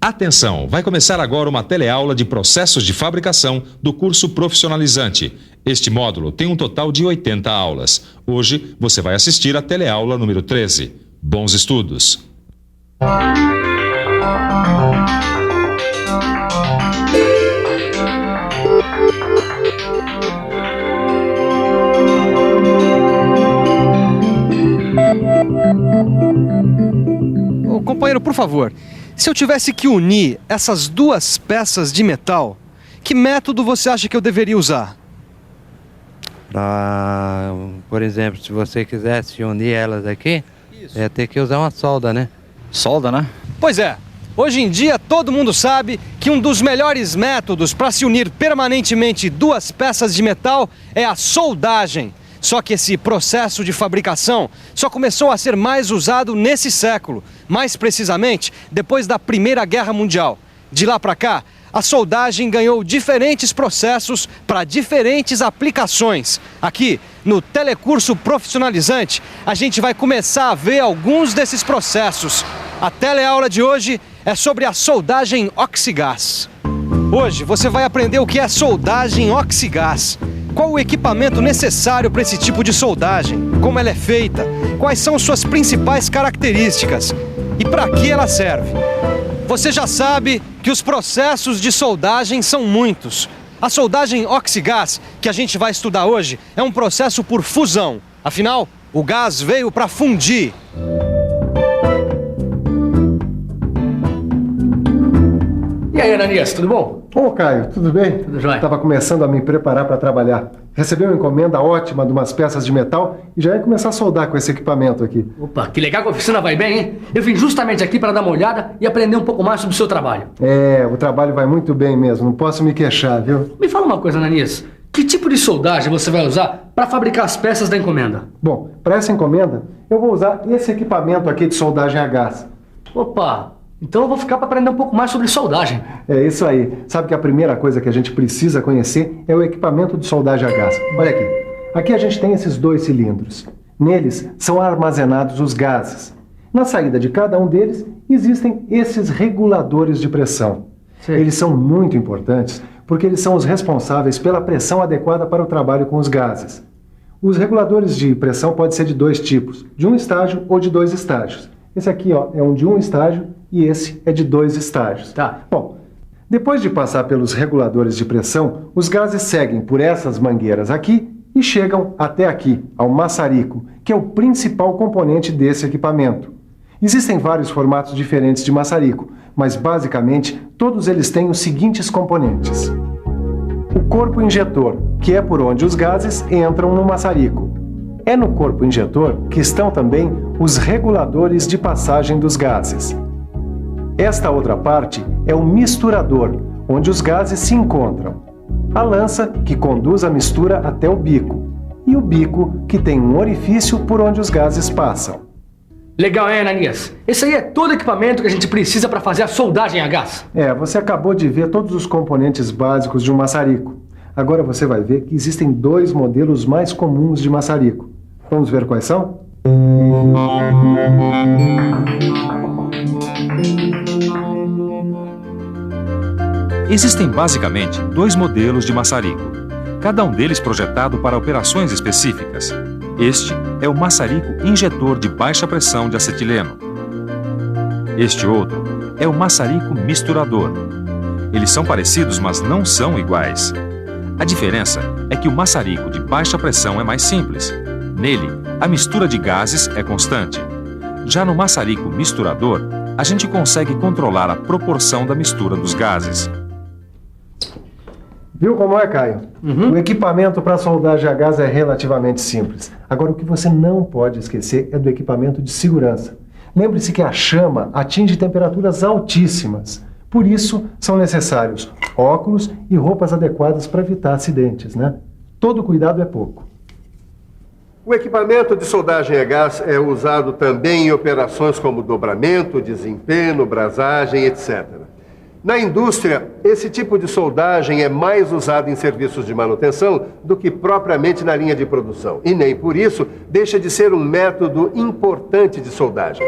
Atenção, vai começar agora uma teleaula de processos de fabricação do curso profissionalizante. Este módulo tem um total de 80 aulas. Hoje você vai assistir a teleaula número 13. Bons estudos! Ô, companheiro, por favor, se eu tivesse que unir essas duas peças de metal, que método você acha que eu deveria usar? Por exemplo, se você quisesse unir elas aqui, ia ter que usar uma solda, né? Solda, né? Pois é, hoje em dia todo mundo sabe que um dos melhores métodos para se unir permanentemente duas peças de metal é a soldagem. Só que esse processo de fabricação só começou a ser mais usado nesse século, mais precisamente depois da Primeira Guerra Mundial. De lá para cá, a soldagem ganhou diferentes processos para diferentes aplicações. Aqui, no Telecurso Profissionalizante, a gente vai começar a ver alguns desses processos. A teleaula de hoje é sobre a soldagem oxigás. Hoje você vai aprender o que é soldagem oxigás. Qual o equipamento necessário para esse tipo de soldagem? Como ela é feita? Quais são suas principais características? E para que ela serve? Você já sabe que os processos de soldagem são muitos. A soldagem oxigás, que a gente vai estudar hoje, é um processo por fusão. Afinal, o gás veio para fundir. E aí, Ananias, tudo bom? Ô, Caio, tudo bem? Tudo jóia. Estava começando a me preparar para trabalhar. Recebi uma encomenda ótima de umas peças de metal e já ia começar a soldar com esse equipamento aqui. Opa, que legal que a oficina vai bem, hein? Eu vim justamente aqui para dar uma olhada e aprender um pouco mais sobre o seu trabalho. É, o trabalho vai muito bem mesmo, não posso me queixar, viu? Me fala uma coisa, Ananias. Que tipo de soldagem você vai usar para fabricar as peças da encomenda? Bom, para essa encomenda, eu vou usar esse equipamento aqui de soldagem a gás. Opa, então eu vou ficar para aprender um pouco mais sobre soldagem. É isso aí. Sabe que a primeira coisa que a gente precisa conhecer é o equipamento de soldagem a gás. Olha aqui. Aqui a gente tem esses dois cilindros. Neles são armazenados os gases. Na saída de cada um deles existem esses reguladores de pressão. Sim. Eles são muito importantes porque eles são os responsáveis pela pressão adequada para o trabalho com os gases. Os reguladores de pressão podem ser de dois tipos, de um estágio ou de dois estágios. Esse aqui, ó, é um de um estágio e esse é de dois estágios. Tá. Bom, depois de passar pelos reguladores de pressão, os gases seguem por essas mangueiras aqui e chegam até aqui, ao maçarico, que é o principal componente desse equipamento. Existem vários formatos diferentes de maçarico, mas basicamente todos eles têm os seguintes componentes. O corpo injetor, que é por onde os gases entram no maçarico. É no corpo injetor que estão também os reguladores de passagem dos gases. Esta outra parte é o misturador, onde os gases se encontram. A lança, que conduz a mistura até o bico. E o bico, que tem um orifício por onde os gases passam. Legal, hein, Ananias? Esse aí é todo o equipamento que a gente precisa para fazer a soldagem a gás. É, você acabou de ver todos os componentes básicos de um maçarico. Agora você vai ver que existem dois modelos mais comuns de maçarico. Vamos ver quais são? Existem basicamente dois modelos de maçarico, cada um deles projetado para operações específicas. Este é o maçarico injetor de baixa pressão de acetileno. Este outro é o maçarico misturador. Eles são parecidos, mas não são iguais. A diferença é que o maçarico de baixa pressão é mais simples. Nele, a mistura de gases é constante. Já no maçarico misturador, a gente consegue controlar a proporção da mistura dos gases. Viu como é, Caio? O equipamento para soldagem a gás é relativamente simples. Agora, o que você não pode esquecer é do equipamento de segurança. Lembre-se que a chama atinge temperaturas altíssimas. Por isso, são necessários óculos e roupas adequadas para evitar acidentes, né? Todo cuidado é pouco. O equipamento de soldagem a gás é usado também em operações como dobramento, desempenho, brasagem, etc. Na indústria, esse tipo de soldagem é mais usado em serviços de manutenção do que propriamente na linha de produção. E nem por isso deixa de ser um método importante de soldagem.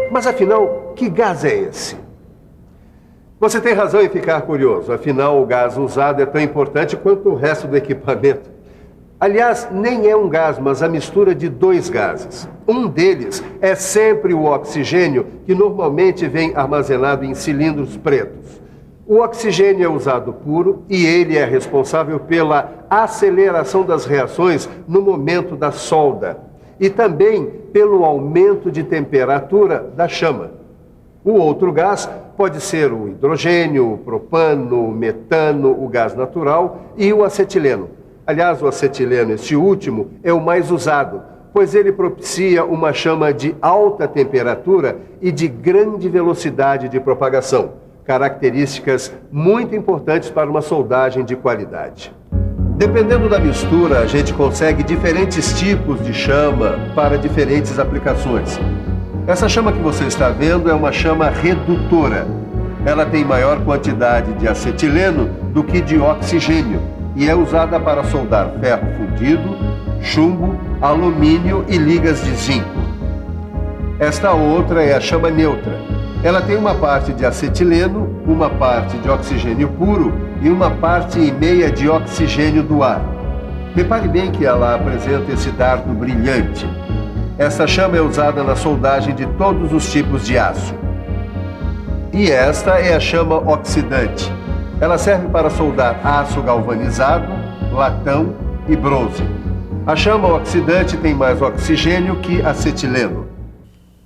Mas afinal, que gás é esse? Você tem razão em ficar curioso, afinal o gás usado é tão importante quanto o resto do equipamento. Aliás, nem é um gás, mas a mistura de dois gases. Um deles é sempre o oxigênio, que normalmente vem armazenado em cilindros pretos. O oxigênio é usado puro e ele é responsável pela aceleração das reações no momento da solda e também pelo aumento de temperatura da chama. O outro gás pode ser o hidrogênio, o propano, o metano, o gás natural e o acetileno. Aliás, o acetileno, este último, é o mais usado, pois ele propicia uma chama de alta temperatura e de grande velocidade de propagação, características muito importantes para uma soldagem de qualidade. Dependendo da mistura, a gente consegue diferentes tipos de chama para diferentes aplicações. Essa chama que você está vendo é uma chama redutora. Ela tem maior quantidade de acetileno do que de oxigênio e é usada para soldar ferro fundido, chumbo, alumínio e ligas de zinco. Esta outra é a chama neutra. Ela tem uma parte de acetileno, uma parte de oxigênio puro e uma parte e meia de oxigênio do ar. Repare bem que ela apresenta esse dardo brilhante. Essa chama é usada na soldagem de todos os tipos de aço. E esta é a chama oxidante. Ela serve para soldar aço galvanizado, latão e bronze. A chama oxidante tem mais oxigênio que acetileno.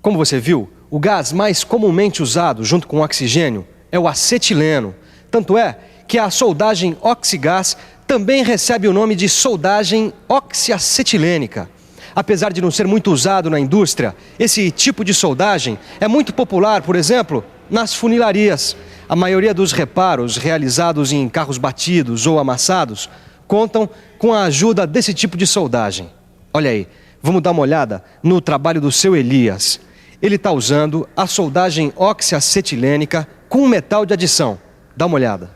Como você viu, o gás mais comumente usado junto com o oxigênio é o acetileno. Tanto é que a soldagem oxigás também recebe o nome de soldagem oxiacetilênica. Apesar de não ser muito usado na indústria, esse tipo de soldagem é muito popular, por exemplo, nas funilarias. A maioria dos reparos realizados em carros batidos ou amassados contam com a ajuda desse tipo de soldagem. Olha aí, vamos dar uma olhada no trabalho do seu Elias. Ele está usando a soldagem oxiacetilênica com metal de adição. Dá uma olhada.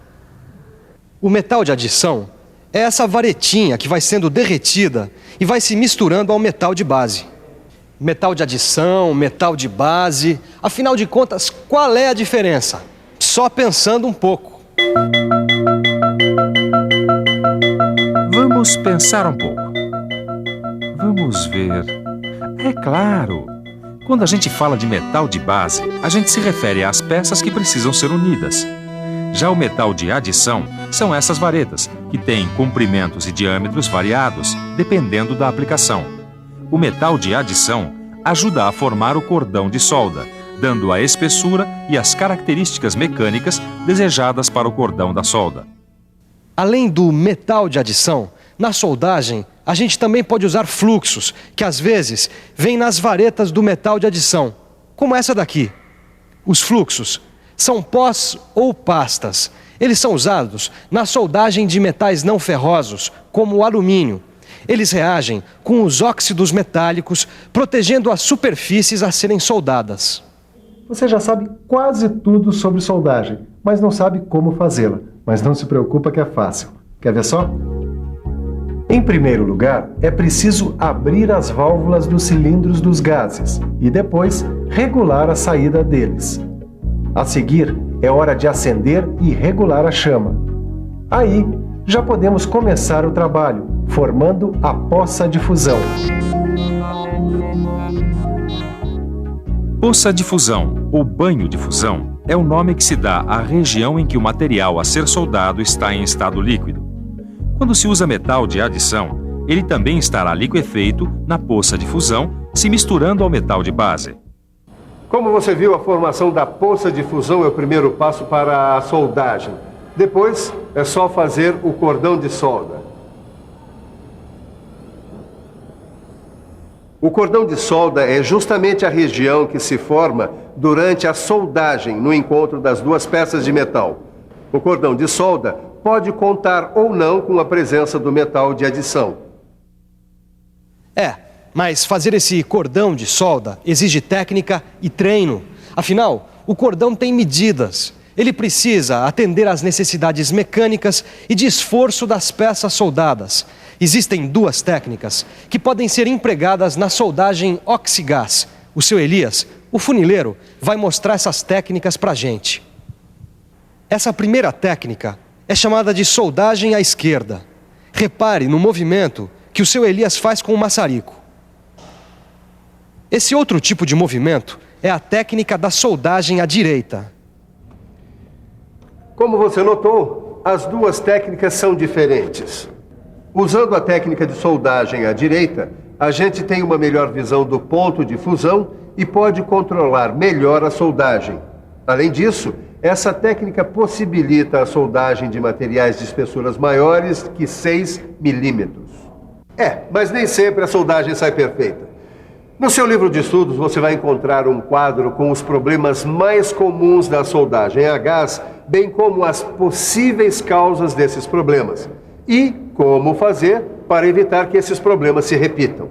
O metal de adição é essa varetinha que vai sendo derretida e vai se misturando ao metal de base. Metal de adição, metal de base, afinal de contas, qual é a diferença? Só pensando um pouco. Vamos pensar um pouco. Vamos ver. É claro. Quando a gente fala de metal de base, a gente se refere às peças que precisam ser unidas. Já o metal de adição são essas varetas, que têm comprimentos e diâmetros variados, dependendo da aplicação. O metal de adição ajuda a formar o cordão de solda, dando a espessura e as características mecânicas desejadas para o cordão da solda. Além do metal de adição, na soldagem, a gente também pode usar fluxos, que às vezes vêm nas varetas do metal de adição, como essa daqui. Os fluxos são pós ou pastas. Eles são usados na soldagem de metais não ferrosos, como o alumínio. Eles reagem com os óxidos metálicos, protegendo as superfícies a serem soldadas. Você já sabe quase tudo sobre soldagem, mas não sabe como fazê-la. Mas não se preocupa que é fácil. Quer ver só? Em primeiro lugar, é preciso abrir as válvulas dos cilindros dos gases e depois regular a saída deles. A seguir, é hora de acender e regular a chama. Aí, já podemos começar o trabalho, formando a poça de fusão. Poça de fusão, ou banho de fusão, é o nome que se dá à região em que o material a ser soldado está em estado líquido. Quando se usa metal de adição, ele também estará liquefeito na poça de fusão, se misturando ao metal de base. Como você viu, a formação da poça de fusão é o primeiro passo para a soldagem. Depois, é só fazer o cordão de solda. O cordão de solda é justamente a região que se forma durante a soldagem no encontro das duas peças de metal. O cordão de solda pode contar ou não com a presença do metal de adição. Mas fazer esse cordão de solda exige técnica e treino. Afinal, o cordão tem medidas. Ele precisa atender às necessidades mecânicas e de esforço das peças soldadas. Existem duas técnicas que podem ser empregadas na soldagem oxigás. O seu Elias, o funileiro, vai mostrar essas técnicas pra gente. Essa primeira técnica é chamada de soldagem à esquerda. Repare no movimento que o seu Elias faz com o maçarico. Esse outro tipo de movimento é a técnica da soldagem à direita. Como você notou, as duas técnicas são diferentes. Usando a técnica de soldagem à direita, a gente tem uma melhor visão do ponto de fusão e pode controlar melhor a soldagem. Além disso, essa técnica possibilita a soldagem de materiais de espessuras maiores que 6 milímetros. Mas nem sempre a soldagem sai perfeita. No seu livro de estudos, você vai encontrar um quadro com os problemas mais comuns da soldagem a gás, bem como as possíveis causas desses problemas e como fazer para evitar que esses problemas se repitam.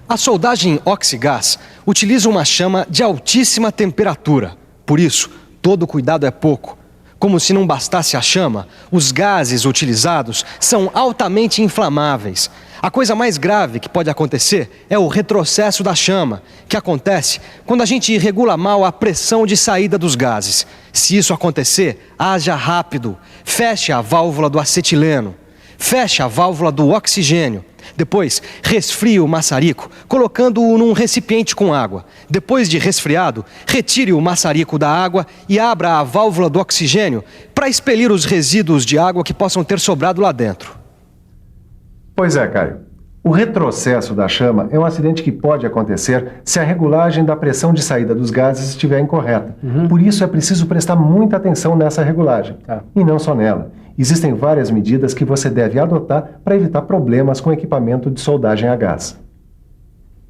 A soldagem oxigás utiliza uma chama de altíssima temperatura. Por isso, todo cuidado é pouco. Como se não bastasse a chama, os gases utilizados são altamente inflamáveis. A coisa mais grave que pode acontecer é o retrocesso da chama, que acontece quando a gente regula mal a pressão de saída dos gases. Se isso acontecer, haja rápido. Feche a válvula do acetileno. Feche a válvula do oxigênio. Depois, resfrie o maçarico, colocando-o num recipiente com água. Depois de resfriado, retire o maçarico da água e abra a válvula do oxigênio para expelir os resíduos de água que possam ter sobrado lá dentro. Pois é, Caio. O retrocesso da chama é um acidente que pode acontecer se a regulagem da pressão de saída dos gases estiver incorreta. Por isso é preciso prestar muita atenção nessa regulagem. E não só nela. Existem várias medidas que você deve adotar para evitar problemas com o equipamento de soldagem a gás.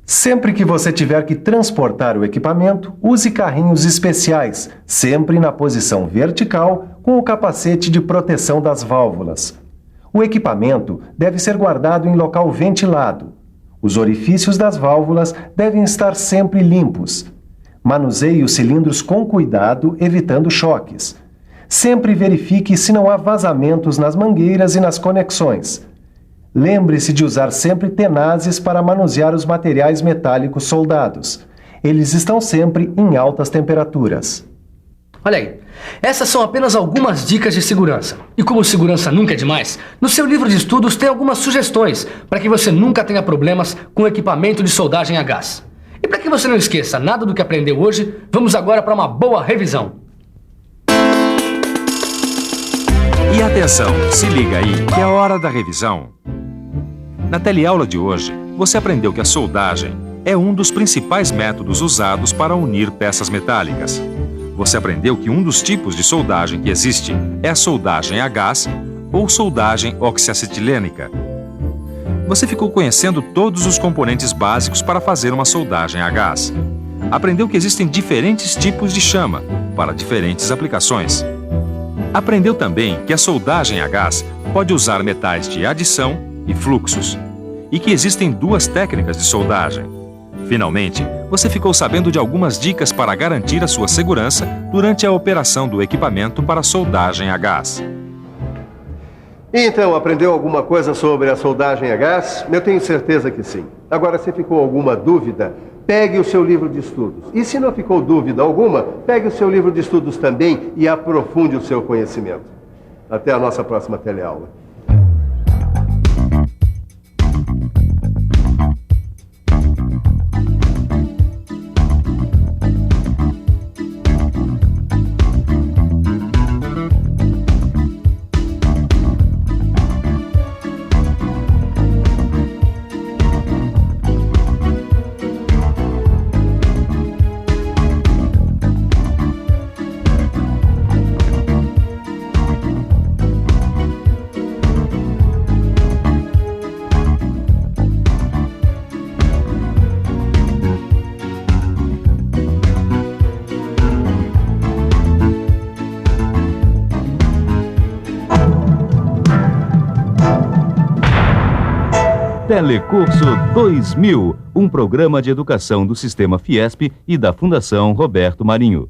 Sempre que você tiver que transportar o equipamento, use carrinhos especiais, sempre na posição vertical, com o capacete de proteção das válvulas. O equipamento deve ser guardado em local ventilado. Os orifícios das válvulas devem estar sempre limpos. Manuseie os cilindros com cuidado, evitando choques. Sempre verifique se não há vazamentos nas mangueiras e nas conexões. Lembre-se de usar sempre tenazes para manusear os materiais metálicos soldados. Eles estão sempre em altas temperaturas. Olha aí, essas são apenas algumas dicas de segurança. E como segurança nunca é demais, no seu livro de estudos tem algumas sugestões para que você nunca tenha problemas com equipamento de soldagem a gás. E para que você não esqueça nada do que aprendeu hoje, vamos agora para uma boa revisão. E atenção, se liga aí, que é a hora da revisão. Na teleaula de hoje, você aprendeu que a soldagem é um dos principais métodos usados para unir peças metálicas. Você aprendeu que um dos tipos de soldagem que existe é a soldagem a gás ou soldagem oxiacetilênica. Você ficou conhecendo todos os componentes básicos para fazer uma soldagem a gás. Aprendeu que existem diferentes tipos de chama para diferentes aplicações. Aprendeu também que a soldagem a gás pode usar metais de adição e fluxos, e que existem duas técnicas de soldagem. Finalmente, você ficou sabendo de algumas dicas para garantir a sua segurança durante a operação do equipamento para soldagem a gás. Então, aprendeu alguma coisa sobre a soldagem a gás? Eu tenho certeza que sim. Agora, se ficou alguma dúvida, pegue o seu livro de estudos. E se não ficou dúvida alguma, pegue o seu livro de estudos também e aprofunde o seu conhecimento. Até a nossa próxima teleaula. Telecurso 2000, um programa de educação do Sistema Fiesp e da Fundação Roberto Marinho.